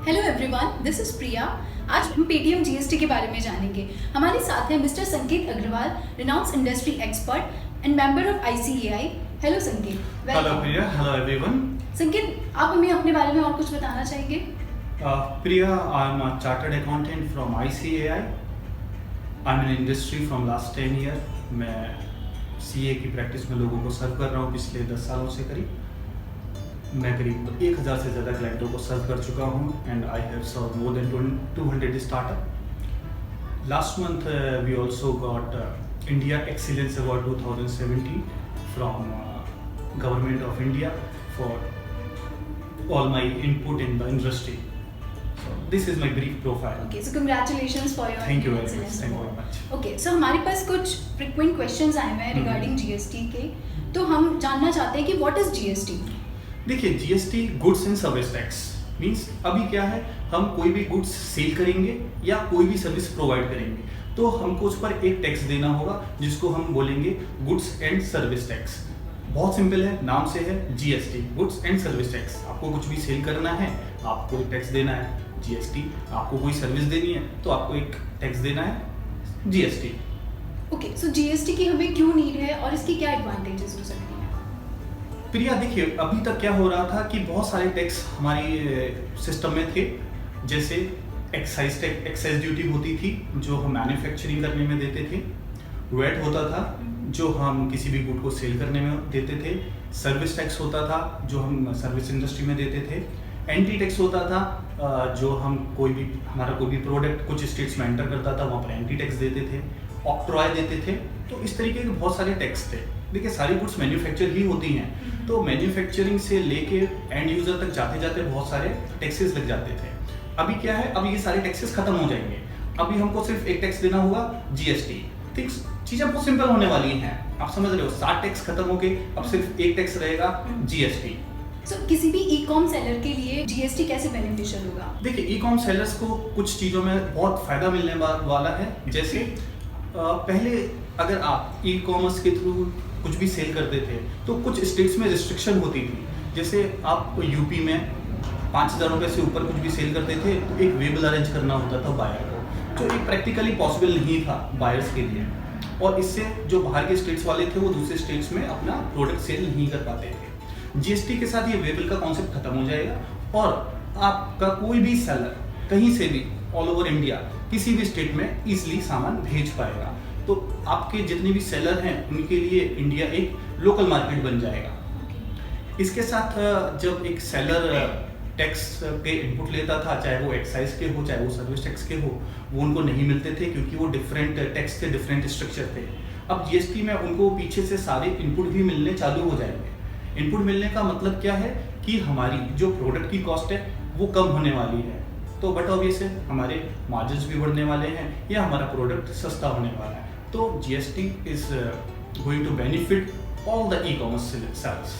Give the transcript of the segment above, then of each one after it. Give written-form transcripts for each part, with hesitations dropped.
Hello everyone, this is प्रिया। आज हम Paytm GST के बारे में जानेंगे। हमारे साथ हैं mister Sanket Agarwal, renowned industry expert and member of ICAI. Hello Sanket. Hello Priya, hello everyone. Sanket, आप हमें अपने बारे में और कुछ बताना चाहेंगे? Priya, I am a chartered accountant from ICAI. I am in industry from last 10 year. मैं सीए की प्रैक्टिस में लोगों को सर्व कर रहा हूँ पिछले 10 सालों से करीब। मैं करीब 1000 से ज़्यादा क्लाइंटों को सर्व कर चुका हूँ and I have serve more than 200 startup. Last month we also got India excellence award 2017 from government of India for all my input in the industry. So this is my brief profile. Okay, so congratulations for your Thank you very much. excellence Thank you award. very much. Okay, so हमारे पास कुछ frequent questions आए हुए हैं regarding GST के, तो हम जानना चाहते हैं कि what is GST? देखिए, GST goods and service tax means अभी क्या है, हम कोई भी गुड्स सेल करेंगे या कोई भी सर्विस प्रोवाइड करेंगे तो हमको उस पर एक टैक्स देना होगा जिसको हम बोलेंगे गुड्स एंड सर्विस टैक्स। बहुत सिंपल है, नाम से है GST, goods and service tax. आपको कुछ भी सेल करना है आपको एक टैक्स देना है जीएसटी, आपको कोई सर्विस देनी है तो आपको एक टैक्स देना है जीएसटी। ओके, सो जीएसटी की हमें क्यों नीड है और इसकी क्या एडवांटेजेस हो सकती हैं? प्रिया, देखिए अभी तक क्या हो रहा था कि बहुत सारे टैक्स हमारी सिस्टम में थे। जैसे एक्साइज टैक्स, एक्साइज ड्यूटी होती थी जो हम मैन्युफैक्चरिंग करने में देते थे। वेट होता था जो हम किसी भी गुड को सेल करने में देते थे। सर्विस टैक्स होता था जो हम सर्विस इंडस्ट्री में देते थे। एंट्री टैक्स होता था जो हम हमारा कोई भी प्रोडक्ट कुछ स्टेट्स में एंटर करता था वहाँ पर एंट्री टैक्स देते थे, ऑक्ट्रॉय देते थे। तो इस तरीके के बहुत सारे टैक्स थे। देखिए, सारी गुड्स मैन्युफैक्चर ही होती हैं तो मैन्युफैक्चरिंग से लेके एंड यूजर तक जाते जाते बहुत सारे टैक्सेस लग जाते थे। अभी क्या है, अभी ये सारे टैक्सेस खत्म हो जाएंगे। अभी हमको सिर्फ एक टैक्स देना होगा जीएसटी। ठीक, चीजें बहुत सिंपल होने वाली हैं, आप समझ रहे हो। 60 टैक्स खत्म हो गए, अब सिर्फ एक टैक्स रहेगा जीएसटी। किसी भी ई कॉम सेलर के लिए जीएसटी कैसे बेनिफिशियल होगा? देखिए, ई कॉम सेलर्स को कुछ चीज़ों में बहुत फायदा मिलने वाला है। जैसे पहले अगर आप ई कॉमर्स के थ्रू कुछ भी सेल करते थे तो कुछ स्टेट्स में रिस्ट्रिक्शन होती थी। जैसे आप यूपी में 5000 रुपये से ऊपर कुछ भी सेल करते थे तो एक वेबल अरेंज करना होता था बायर को, जो एक प्रैक्टिकली पॉसिबल नहीं था बायर्स के लिए। और इससे जो बाहर के स्टेट्स वाले थे वो दूसरे स्टेट्स में अपना प्रोडक्ट सेल नहीं कर पाते थे। जीएसटी के साथ ये वेबल का कॉन्सेप्ट खत्म हो जाएगा और आपका कोई भी सेलर कहीं से भी ऑल ओवर इंडिया किसी भी स्टेट में इजीली सामान भेज पाएगा। तो आपके जितने भी सेलर हैं उनके लिए इंडिया एक लोकल मार्केट बन जाएगा। इसके साथ जब एक सेलर टैक्स के इनपुट लेता था, चाहे वो एक्साइज के हो चाहे वो सर्विस टैक्स के हो, वो उनको नहीं मिलते थे क्योंकि वो डिफरेंट टैक्स के डिफरेंट स्ट्रक्चर थे। अब जीएसटी में उनको पीछे से सारे इनपुट भी मिलने चालू हो जाएंगे। इनपुट मिलने का मतलब क्या है कि हमारी जो प्रोडक्ट की कॉस्ट है वो कम होने वाली है, तो बट ऑब्वियस है हमारे मार्जिन्स भी बढ़ने वाले हैं या हमारा प्रोडक्ट सस्ता होने वाला है। तो GST is going to benefit all the e commerce sellers.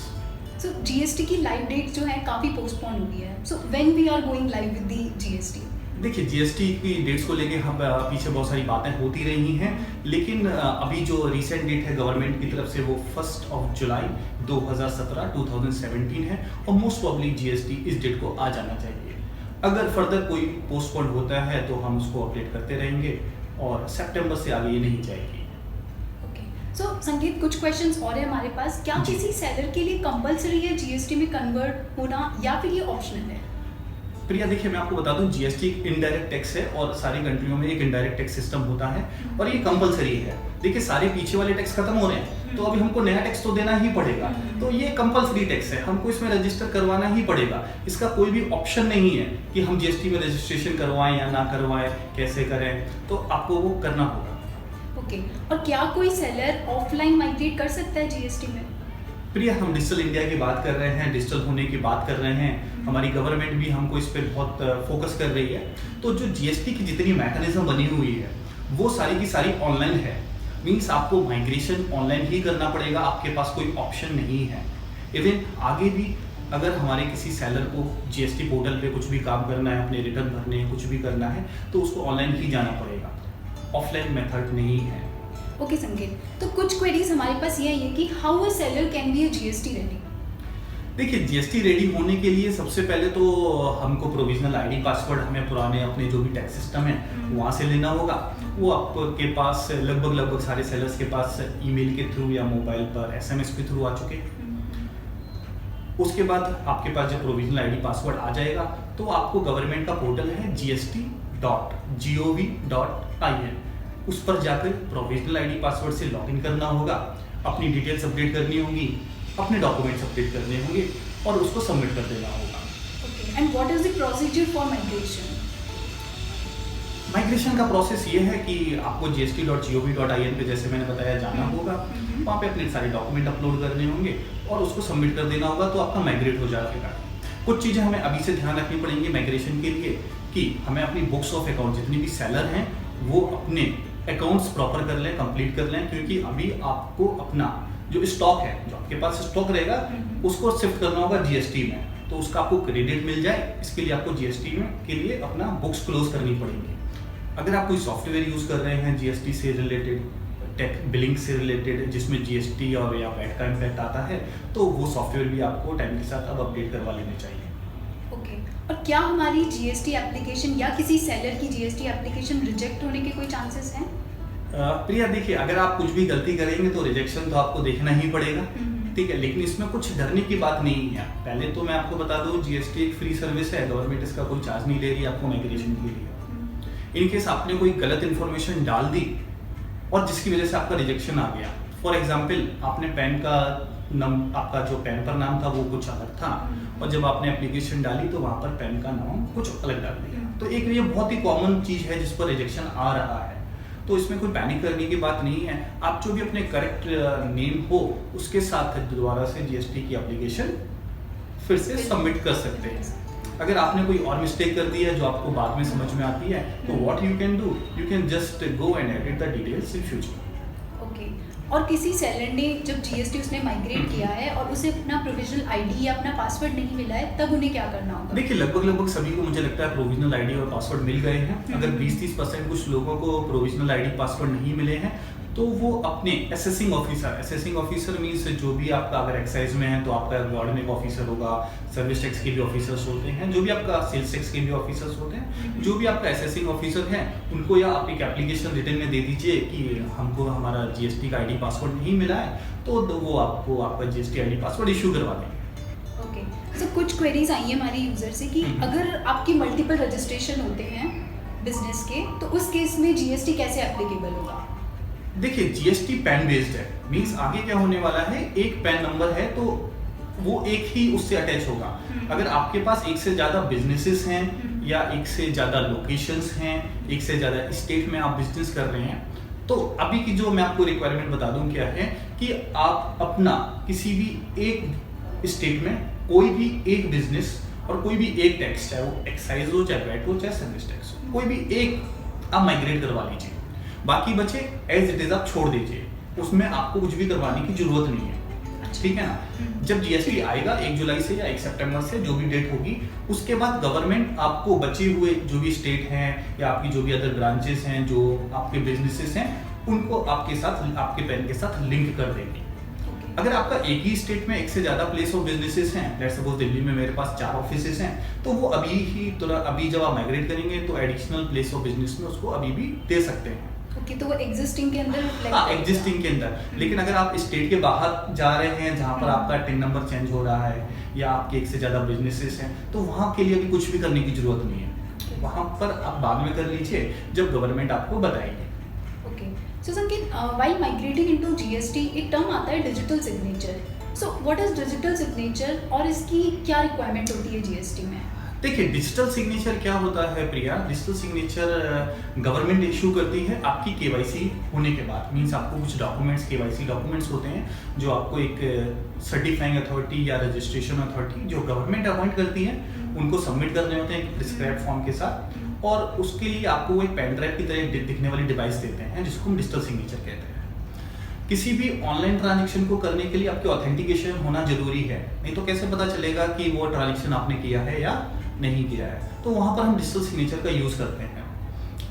So GST की लाइव डेट जो है काफी पोस्टपोन हो गई है। So when we are going live with the GST? देखिए, जीएसटी की डेट्स को लेके हम पीछे बहुत सारी बातें होती रही हैं, लेकिन अभी जो रिसेंट डेट है गवर्नमेंट की तरफ से वो 1 जुलाई 2017 है और मोस्ट प्रॉब्ली जीएसटी इस डेट को आ जाना चाहिए। अगर फर्दर कोई पोस्टपोन होता है तो हम उसको अपडेट करते रहेंगे और सितंबर से आगे ये नहीं जाएगी। सो संकेत, कुछ क्वेश्चंस और है हमारे पास। क्या किसी सेलर के लिए कंपलसरी है जीएसटी में कन्वर्ट होना या फिर ये ऑप्शनल है? प्रिया, देखिए मैं आपको बता दूं, जीएसटी इनडायरेक्ट टैक्स है और सारी कंट्रियों में एक इनडायरेक्ट टैक्स सिस्टम होता है और ये कंपलसरी है। देखिए, सारे पीछे वाले टैक्स खत्म हो रहे हैं तो अभी हमको नया टैक्स तो देना ही पड़ेगा। तो ये कंपलसरी टैक्स है, हमको इसमें रजिस्टर करवाना ही पड़ेगा। इसका कोई भी ऑप्शन नहीं है कि हम जीएसटी में रजिस्ट्रेशन करवाएं या ना करवाएं, कैसे करें, तो आपको वो करना होगा। ओके, और क्या कोई सेलर ऑफलाइन माइग्रेट कर सकता है जीएसटी में? प्रिया, हम डिजिटल इंडिया की बात कर रहे हैं, डिजिटल होने की बात कर रहे हैं। हमारी गवर्नमेंट भी हमको इस पर बहुत फोकस कर रही है। तो जो जीएसटी की जितनी मैकेनिज्म बनी हुई है वो सारी की सारी ऑनलाइन है। मीन्स आपको माइग्रेशन ऑनलाइन ही करना पड़ेगा, आपके पास कोई ऑप्शन नहीं है। इवन आगे भी अगर हमारे किसी सेलर को जीएसटी पोर्टल पे कुछ भी काम करना है, अपने रिटर्न भरने हैं, कुछ भी करना है तो उसको ऑनलाइन ही जाना पड़ेगा, ऑफलाइन मेथड नहीं है। ओके संकेत, तो कुछ क्वेरीज हमारे पास ये है कि how a seller can be a GST ready? देखिए, जीएसटी रेडी होने के लिए सबसे पहले तो हमको प्रोविजनल आईडी पासवर्ड हमें पुराने अपने जो भी टैक्स सिस्टम है वहाँ से लेना होगा। वो आपके पास लगभग सारे सेलर्स के पास ईमेल के थ्रू या मोबाइल पर एसएमएस के थ्रू आ चुके हैं। उसके बाद आपके पास जब प्रोविजनल आईडी पासवर्ड आ जाएगा तो आपको गवर्नमेंट का पोर्टल है gst.gov.in, उस पर जाकर प्रोविजनल आईडी पासवर्ड से लॉगिन करना होगा, अपनी डिटेल्स अपडेट करनी होंगी, अपने डॉक्यूमेंट्स अपडेट करने होंगे और उसको सबमिट कर देना होगा। And what is the procedure for migration? Migration का प्रोसेस ये है कि आपको gst.gov.in पे जैसे मैंने बताया जाना होगा, वहाँ पे अपने सारे डॉक्यूमेंट अपलोड करने होंगे और उसको सबमिट कर देना होगा, तो आपका माइग्रेट हो जाएगा। कुछ चीज़ें हमें अभी से ध्यान रखनी पड़ेंगी माइग्रेशन के लिए कि हमें अपनी बुक्स ऑफ अकाउंट जितनी भी सेलर हैं वो अपने अकाउंट्स प्रॉपर कर लें, कंप्लीट कर लें, क्योंकि अभी आपको अपना जो स्टॉक है, जो आपके पास स्टॉक रहेगा उसको शिफ्ट करना होगा जीएसटी में, तो उसका आपको क्रेडिट मिल जाए, इसके लिए आपको जीएसटी में के लिए अपना बुक्स क्लोज करनी पड़ेंगी। अगर आप कोई सॉफ्टवेयर यूज़ कर रहे हैं जीएसटी से रिलेटेड, टेक बिलिंग से रिलेटेड, जिसमें जीएसटी और या वैट का इम्पैक्ट आता है, तो वो सॉफ्टवेयर भी आपको टाइम के साथ अब अपडेट करवा लेने चाहिए। ओके, और क्या हमारी जीएसटी एप्लीकेशन या किसी सेलर की जीएसटी एप्लीकेशन रिजेक्ट होने के कोई चांसेस हैं? प्रिया, देखिए, अगर आप कुछ भी गलती करेंगे तो रिजेक्शन तो आपको देखना ही पड़ेगा, ठीक है, लेकिन इसमें कुछ डरने की बात नहीं है। पहले तो मैं आपको बता दूं, जीएसटी एक फ्री सर्विस है, गवर्नमेंट इसका कोई चार्ज नहीं ले रही आपको माइग्रेशन के लिए। इन केस आपने कोई गलत इन्फॉर्मेशन डाल दी और जिसकी वजह से आपका रिजेक्शन आ गया, फॉर एग्जाम्पल आपने पैन का आपका जो पैन पर नाम था वो कुछ अलग था और जब आपने एप्लीकेशन डाली तो वहाँ पर पैन का नाम कुछ अलग डाल दिया, तो एक ये बहुत ही कॉमन चीज़ है जिस पर रिजेक्शन आ रहा है। तो इसमें कोई पैनिक करने की बात नहीं है। आप जो भी अपने करेक्ट नेम हो उसके साथ दोबारा से जीएसटी की एप्लीकेशन फिर से सबमिट कर सकते हैं। अगर आपने कोई और मिस्टेक कर दी है जो आपको बाद में समझ में आती है, तो what you can do, you can just go and edit the details in future. Okay, और किसी सेलर ने जब जीएसटी उसने माइग्रेट किया है और उसे अपना प्रोविजनल आईडी या अपना पासवर्ड नहीं मिला है, तब उन्हें क्या करना होगा? देखिए, लगभग सभी को मुझे लगता है प्रोविजनल आईडी और पासवर्ड मिल गए हैं। अगर 20-30% कुछ लोगों को प्रोविजनल आईडी पासवर्ड नहीं मिले हैं तो वो अपने असेसिंग ऑफिसर मीन्स जो भी आपका अगर एक्साइज में है तो आपका वार्डन एक ऑफिसर होगा, सर्विस टैक्स के भी ऑफिसर्स होते हैं, जो भी आपका सेल्स टैक्स के भी ऑफिसर्स होते हैं, जो भी आपका असेसिंग ऑफिसर है उनको या आप एक एप्लीकेशन रिटन में दे दीजिए कि हमको हमारा जीएसटी का आईडी पासवर्ड नहीं मिला है, तो वो आपको आपका जीएसटी आईडी पासवर्ड इशू करवा देंगे। ओके, सो कुछ क्वेरीज आई है हमारे यूजर से कि अगर आपकी मल्टीपल रजिस्ट्रेशन होते हैं बिजनेस के, तो उस केस में जीएसटी कैसे एप्लीकेबल होगा? देखिए, जीएसटी पैन बेस्ड है, मींस आगे क्या होने वाला है, एक पैन नंबर है तो वो एक ही उससे अटैच होगा। अगर आपके पास एक से ज़्यादा बिजनेसेस हैं या एक से ज़्यादा लोकेशंस हैं, एक से ज़्यादा स्टेट में आप बिजनेस कर रहे हैं, तो अभी की जो मैं आपको रिक्वायरमेंट बता दूं क्या है कि आप अपना किसी भी एक स्टेट में कोई भी एक बिजनेस और कोई भी एक टैक्स, चाहे वो एक्साइज हो, चाहे वैट हो, चाहे सर्विस टैक्स हो, कोई भी एक आप माइग्रेट करवा लीजिए, बाकी बचे एज इट इज आप छोड़ दीजिए, उसमें आपको कुछ भी करवाने की जरूरत नहीं है, ठीक है ना। जब जीएसटी आएगा 1 जुलाई से या 1 सितंबर से, जो भी डेट होगी, उसके बाद गवर्नमेंट आपको बचे हुए जो भी स्टेट हैं या आपकी जो भी अदर ब्रांचेस हैं, जो आपके बिजनेसेस हैं, उनको आपके साथ, आपके पैन के साथ लिंक कर देंगे। अगर आपका एक ही स्टेट में एक से ज्यादा प्लेस ऑफ बिजनेसेस हैं, लेट्स सपोज दिल्ली में मेरे पास 4 ऑफिसेस हैं, तो वो अभी जब आप माइग्रेट करेंगे तो एडिशनल प्लेस ऑफ बिजनेस में उसको अभी भी दे सकते हैं। ओके, तो वो एग्जिस्टिंग के अंदर हाँ, एग्जिस्टिंग के अंदर। लेकिन अगर आप स्टेट के बाहर जा रहे हैं जहाँ पर आपका टिन नंबर चेंज हो रहा है या आपके एक से ज़्यादा बिजनेसेस हैं, तो वहाँ के लिए भी कुछ भी करने की जरूरत नहीं है, वहाँ पर आप बाद में कर लीजिए जब गवर्नमेंट आपको बताएगी। ओके, सो संकेत, व्हाइल माइग्रेटिंग इनटू जीएसटी एक टर्म आता है digital signature. So what is digital signature और इसकी क्या रिक्वायरमेंट होती है जीएसटी में? देखिए, डिजिटल सिग्नेचर क्या होता है प्रिया, डिजिटल सिग्नेचर गवर्नमेंट इशू करती है आपकी केवाईसी होने के बाद। मींस आपको कुछ डॉक्यूमेंट्स, केवाईसी डॉक्यूमेंट्स होते हैं जो आपको एक सर्टिफाइंग अथॉरिटी या रजिस्ट्रेशन अथॉरिटी जो गवर्नमेंट अपॉइंट करती है उनको सबमिट करने होते हैं एक प्रिस्क्राइब्ड फॉर्म के साथ, और उसके लिए आपको वो एक पेन ड्राइव की तरह दिखने वाली डिवाइस देते हैं जिसको हम डिजिटल सिग्नेचर कहते हैं। किसी भी ऑनलाइन ट्रांजैक्शन को करने के लिए आपके ऑथेंटिकेशन होना जरूरी है, नहीं तो कैसे पता चलेगा कि वो ट्रांजैक्शन आपने किया है या नहीं किया है। तो वहाँ पर हम डिजिटल सिग्नेचर का यूज़ करते हैं।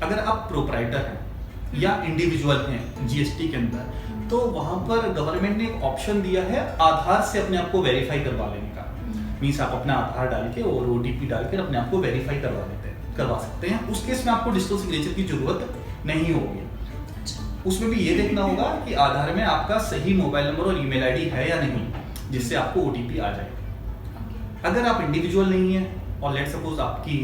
अगर आप प्रोप्राइटर हैं या इंडिविजुअल हैं जीएसटी के अंदर, तो वहाँ पर गवर्नमेंट ने एक ऑप्शन दिया है आधार से अपने आप को वेरीफाई करवा लेने का। मीन्स आप अपना आधार डाल के और OTP डाल के अपने आप को वेरीफाई करवा सकते हैं। उस केस में आपको डिजिटल सिग्नेचर की जरूरत नहीं होगी। उसमें भी ये देखना होगा कि आधार में आपका सही मोबाइल नंबर और ईमेल आईडी है या नहीं, जिससे आपको OTP आ जाए। अगर आप इंडिविजुअल नहीं है और लेट सपोज आपकी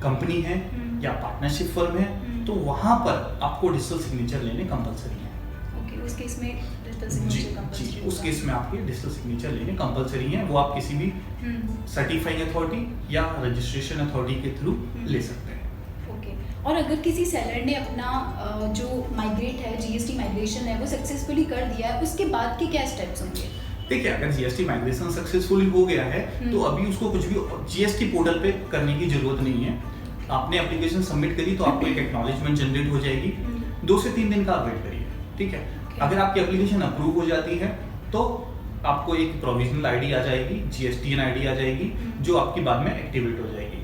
कंपनी है या पार्टनरशिप फर्म है, तो वहां पर आपको डिजिटल सिग्नेचर लेने कंपलसरी है। उस केस में डिजिटल जी सिग्नेचर कंपलसरी जी, उस केस में आपके डिजिटल सिग्नेचर लेने कंपलसरी है। वो आप किसी भी सर्टिफाइंग अथॉरिटी या रजिस्ट्रेशन अथॉरिटी के थ्रू ले सकते हैं। और अगर किसी सेलर ने अपना जो माइग्रेट है, GST माइग्रेशन है, वो सक्सेसफुली कर दिया है, उसके बाद के क्या स्टेप्स होंगे? देखिए, अगर GST माइग्रेशन सक्सेसफुली हो गया है तो अभी उसको कुछ भी GST पोर्टल पे करने की जरूरत नहीं है। आपने एप्लीकेशन सबमिट करी तो आपको एक एक्नॉलेजमेंट जनरेट हो जाएगी। 2 से 3 दिन का आप वेट करिए, ठीक है। अगर आपकी एप्लीकेशन अप्रूव हो जाती है तो आपको एक प्रोविजनल आईडी आ जाएगी, GSTN आईडी आ जाएगी, जो आपकी बाद में एक्टिवेट हो जाएगी।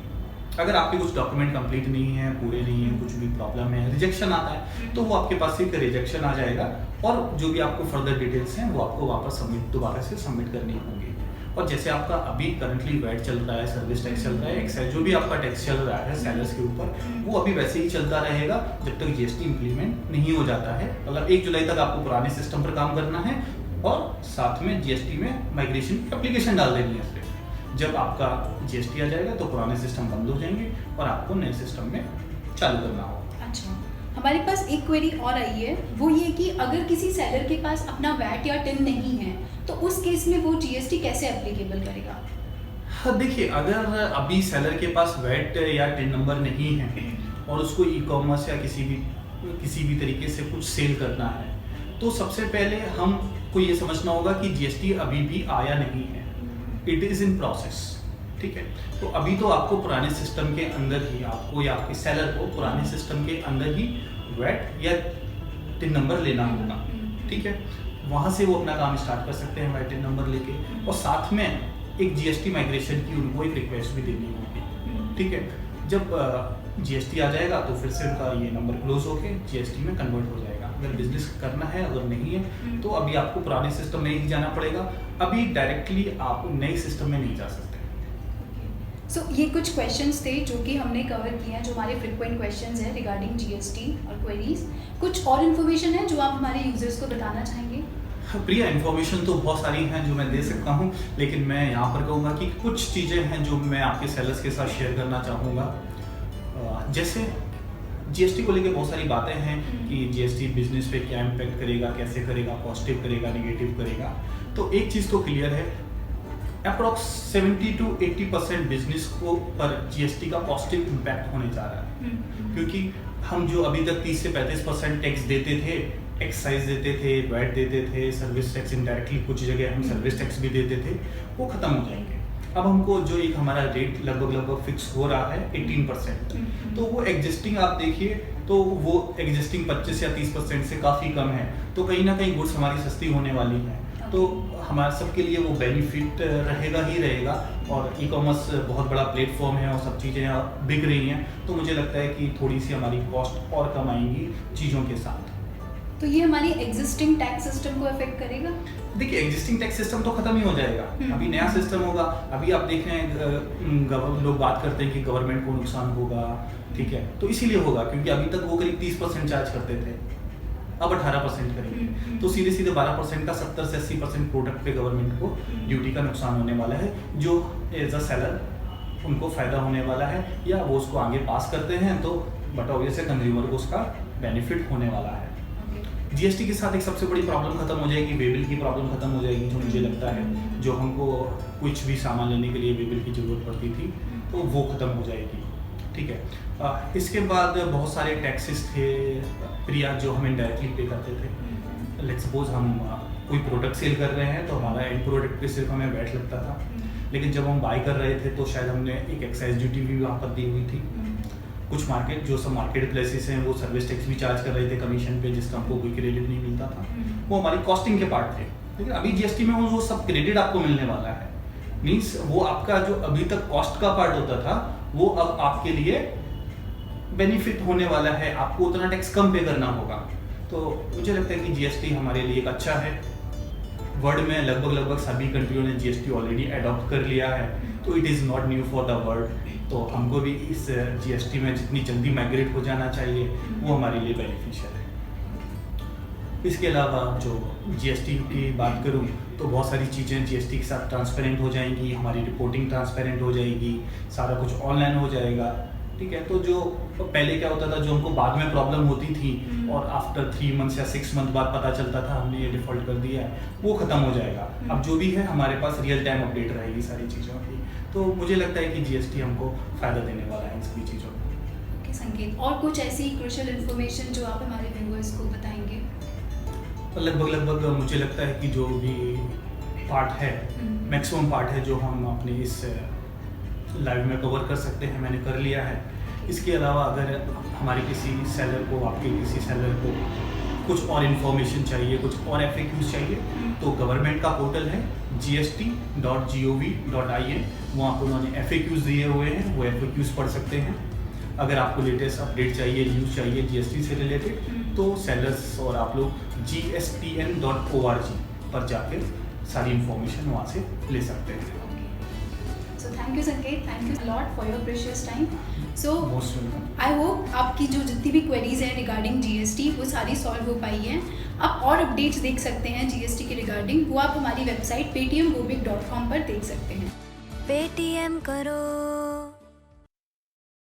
अगर आपके कुछ डॉक्यूमेंट कंप्लीट नहीं है, पूरे नहीं है, कुछ भी प्रॉब्लम है, रिजेक्शन आता है, तो वो आपके पास एक रिजेक्शन आ जाएगा और जो भी आपको फर्दर डिटेल्स हैं वो आपको वापस दोबारा से सबमिट करनी होंगी। और जैसे आपका अभी करंटली वैट चल रहा है, सर्विस टैक्स चल रहा है, एक्साइज जो भी आपका टैक्स चल रहा है सेलर्स के ऊपर, वो अभी वैसे ही चलता रहेगा जब तक GST इम्प्लीमेंट नहीं हो जाता है। मतलब 1 जुलाई तक आपको पुराने सिस्टम पर काम करना है और साथ में GST में माइग्रेशन एप्लीकेशन डाल देनी है। जब आपका GST आ जाएगा तो पुराने सिस्टम बंद हो जाएंगे और आपको नए सिस्टम में चालू करना होगा। अच्छा, हमारे पास एक क्वेरी और आई है, वो ये कि अगर किसी सेलर के पास अपना वैट या टिन नहीं है तो उस केस में वो GST कैसे एप्लीकेबल करेगा? हाँ, देखिए, अगर अभी सेलर के पास वैट या टिन नंबर नहीं है और उसको ई-कॉमर्स या किसी भी तरीके से कुछ सेल करना है, तो सबसे पहले हमको ये समझना होगा कि GST अभी भी आया नहीं है, इट इज़ इन प्रोसेस, ठीक है। तो अभी तो आपको पुराने सिस्टम के अंदर ही, आपको या आपके सेलर को पुराने सिस्टम के अंदर ही वैट या टिन नंबर लेना होगा, ठीक है। वहाँ से वो अपना काम स्टार्ट कर सकते हैं वैट टिन नंबर लेके, और साथ में एक GST माइग्रेशन की उनको एक रिक्वेस्ट भी देनी होगी, ठीक है। जब GST आ जाएगा तो फिर से उनका ये नंबर क्लोज होके GST में कन्वर्ट हो जाएगा। अगर बिजनेस करना है, अगर नहीं है तो अभी आपको पुराने सिस्टम में ही जाना पड़ेगा। अभी डायरेक्टली आप नए सिस्टम में नहीं जा सकते। सो ये कुछ क्वेश्चंस थे जो कि हमने कवर किए हैं, जो हमारे फ्रिक्वेंट क्वेश्चंस हैं रिगार्डिंग GST और क्वेरीज। कुछ और इन्फॉर्मेशन है जो आप हमारे यूजर्स को बताना चाहेंगे? प्रिया, इन्फॉर्मेशन तो बहुत सारी हैं जो मैं दे सकता हूं, लेकिन मैं यहाँ पर कहूँगा कि कुछ चीज़ें हैं जो मैं आपके सेलर्स के साथ शेयर करना चाहूँगा। जैसे GST को लेकर बहुत सारी बातें हैं कि GST बिजनेस पे क्या इम्पैक्ट करेगा, कैसे करेगा, पॉजिटिव करेगा, नेगेटिव करेगा। तो एक चीज़ तो क्लियर है, अप्रॉक्स 70 to 80% बिजनेस को पर GST का पॉजिटिव इम्पैक्ट होने जा रहा है, क्योंकि हम जो अभी तक 30 से 35% टैक्स देते थे, एक्साइज देते थे, वैट देते थे, सर्विस टैक्स इनडायरेक्टली कुछ जगह हम सर्विस टैक्स भी देते थे, वो खत्म हो जाएंगे। अब हमको जो एक हमारा रेट लगभग फिक्स हो रहा है 18%, तो वो एग्जिस्टिंग आप देखिए तो वो एग्जिस्टिंग 25 या 30% से काफ़ी कम है। तो कहीं ना कहीं गुड्स हमारी सस्ती होने वाली है, तो हमारे सबके लिए वो बेनिफिट रहेगा ही रहेगा। और ई-कॉमर्स बहुत बड़ा प्लेटफॉर्म है और सब चीज़ें बिक रही हैं, तो मुझे लगता है कि थोड़ी सी हमारी कॉस्ट और कम आएंगी चीज़ों के साथ। तो ये हमारी एग्जिस्टिंग टैक्स सिस्टम को अफेक्ट करेगा? देखिए, एग्जिस्टिंग टैक्स सिस्टम तो खत्म ही हो जाएगा, अभी नया सिस्टम होगा। अभी आप देख रहे हैं लोग बात करते हैं कि गवर्नमेंट को नुकसान होगा, ठीक है, तो इसीलिए होगा क्योंकि अभी तक वो करीब 30% चार्ज करते थे, अब 18% करेंगे, तो सीधे सीधे 12% का 70 से 80% प्रोडक्ट पे गवर्नमेंट को ड्यूटी का नुकसान होने वाला है, जो एज अ सेलर उनको फ़ायदा होने वाला है, या वो उसको आगे पास करते हैं तो बट ऑब्वियसली कंज्यूमर को उसका बेनिफिट होने वाला है। GST के साथ एक सबसे बड़ी प्रॉब्लम खत्म हो जाएगी, वे बिल की प्रॉब्लम खत्म हो जाएगी, जो मुझे लगता है जो हमको कुछ भी सामान लेने के लिए वे बिल की ज़रूरत पड़ती थी, तो वो खत्म हो जाएगी, ठीक है। इसके बाद बहुत सारे टैक्सेस थे प्रिया जो हम इनडायरेक्टली पे करते थे। लेट्स सपोज हम कोई प्रोडक्ट सेल कर रहे हैं तो हमारा एंड प्रोडक्ट पे सिर्फ हमें वैट लगता था, लेकिन जब हम बाय कर रहे थे तो शायद हमने एक एक्साइज ड्यूटी भी वहाँ पर दी हुई थी। कुछ मार्केट जो सब मार्केट प्लेसेस हैं वो सर्विस टैक्स भी चार्ज कर रहे थे कमीशन पे, जिसका हमको कोई क्रेडिट नहीं मिलता था, वो हमारी कॉस्टिंग के पार्ट थे। लेकिन अभी GST में वो सब क्रेडिट आपको मिलने वाला है, मीन्स वो आपका जो अभी तक कॉस्ट का पार्ट होता था वो अब आपके लिए बेनिफिट होने वाला है, आपको उतना टैक्स कम पे करना होगा। तो मुझे लगता है कि GST हमारे लिए एक अच्छा है, वर्ल्ड में लगभग सभी कंट्रियों ने जीएसटी ऑलरेडी अडॉप्ट कर लिया है, तो it is not new for the world. तो हमको भी इस जीएसटी में जितनी जल्दी माइग्रेट हो जाना चाहिए वो हमारे लिए बेनिफिशियल है। इसके अलावा जो जीएसटी की बात करूं तो बहुत सारी चीज़ें जीएसटी के साथ ट्रांसपेरेंट हो जाएंगी, हमारी रिपोर्टिंग ट्रांसपेरेंट हो जाएगी, सारा कुछ ऑनलाइन हो जाएगा, ठीक है। तो जो पहले क्या होता था, जो हमको बाद में प्रॉब्लम होती थी और आफ्टर 3 मंथ्स या 6 मंथ बाद पता चलता था हमने ये डिफ़ॉल्ट कर दिया है, वो ख़त्म हो जाएगा। अब जो भी है हमारे पास रियल टाइम अपडेट रहेगी सारी चीज़ों की। तो मुझे लगता है कि जीएसटी हमको फ़ायदा देने वाला है इन सभी चीज़ों में। ओके संकेत, और कुछ ऐसी क्रूशियल इन्फॉर्मेशन जो आप हमारे व्यूअर्स को बताएंगे? लगभग मुझे लगता है कि जो भी पार्ट है, मैक्सिमम पार्ट है जो हम अपने इस लाइव में कवर कर सकते हैं, मैंने कर लिया है। इसके अलावा अगर हमारे किसी सेलर को, आपके किसी सेलर को कुछ और इन्फॉर्मेशन चाहिए, कुछ और FAQs चाहिए, तो गवर्नमेंट का पोर्टल है gst.gov.in, वहाँ पर उन्होंने FAQs दिए हुए हैं, वो FAQs पढ़ सकते हैं। अगर आपको लेटेस्ट अपडेट चाहिए, न्यूज़ चाहिए जीएसटी से रिलेटेड, तो सेलर्स और आप लोग gstn.org पर जाकर सारी इन्फॉर्मेशन वहाँ से ले सकते हैं। सो थैंक यू संकेत, thank you lot for your precious time. So most welcome. I hope आपकी जो जितनी भी क्वेरीज हैं रिगार्डिंग जीएसटी वो सारी सॉल्व हो पाई हैं। आप और अपडेट्स देख सकते हैं जीएसटी के रिगार्डिंग, वो आप हमारी वेबसाइट paytmgobic.com पर देख सकते हैं। पेटीएम करो।